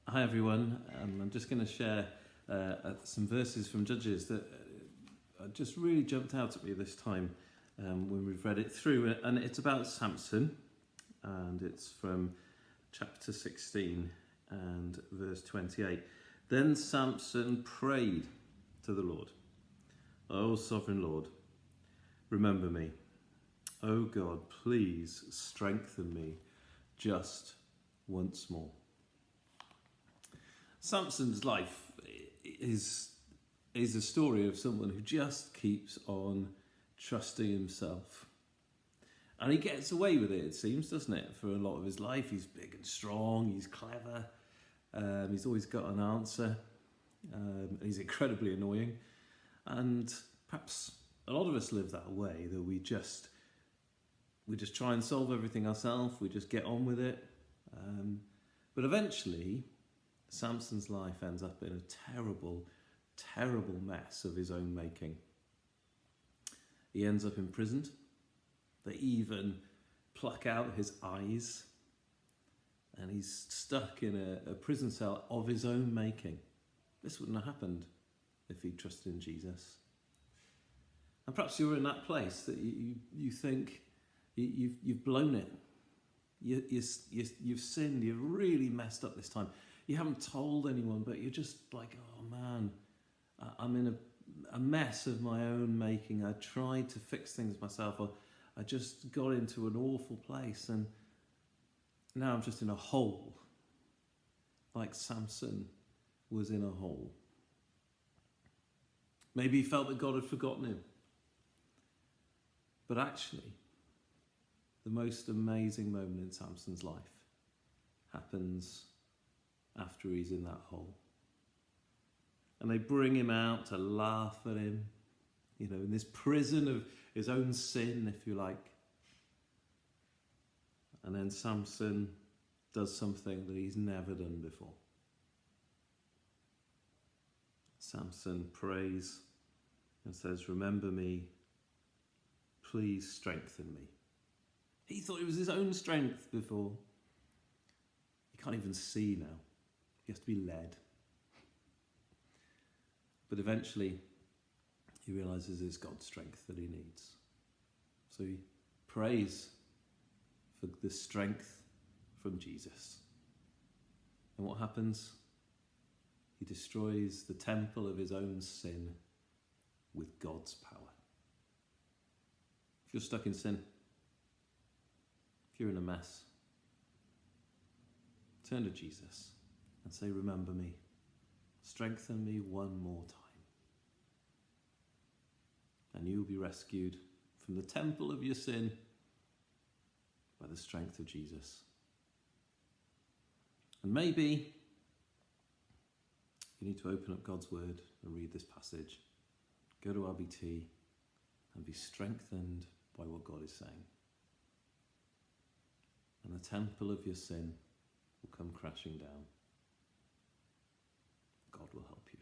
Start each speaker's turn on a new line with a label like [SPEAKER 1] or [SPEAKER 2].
[SPEAKER 1] Hi everyone, I'm just going to share some verses from Judges that just really jumped out at me this time when we've read it through, and it's about Samson, and it's from chapter 16 and verse 28. Then Samson prayed to the Lord, "O sovereign Lord, remember me. O God, please strengthen me just once more." Samson's life is a story of someone who just keeps on trusting himself. And he gets away with it seems, doesn't it? For a lot of his life, he's big and strong, he's clever, he's always got an answer, he's incredibly annoying. And perhaps a lot of us live that way, that we just try and solve everything ourselves, we just get on with it. But eventually, Samson's life ends up in a terrible, terrible mess of his own making. He ends up imprisoned. They even pluck out his eyes, and he's stuck in a prison cell of his own making. This wouldn't have happened if he trusted in Jesus. And perhaps you're in that place that you think you've blown it. You've sinned. You've really messed up this time. You haven't told anyone, but you're just like, oh man, I'm in a mess of my own making. I tried to fix things myself. I just got into an awful place, and now I'm just in a hole, like Samson was in a hole. Maybe he felt that God had forgotten him. But actually, the most amazing moment in Samson's life happens after he's in that hole. And they bring him out to laugh at him, in this prison of his own sin, if you like. And then Samson does something that he's never done before. Samson prays and says, "Remember me, please strengthen me." He thought it was his own strength before. He can't even see now. He has to be led. But eventually, he realizes it's God's strength that he needs. So he prays for the strength from Jesus. And what happens? He destroys the temple of his own sin with God's power. If you're stuck in sin, if you're in a mess, turn to Jesus and say, "Remember me. Strengthen me one more time." And you will be rescued from the temple of your sin by the strength of Jesus. And maybe you need to open up God's word and read this passage. Go to RBT and be strengthened by what God is saying. And the temple of your sin will come crashing down. God will help you.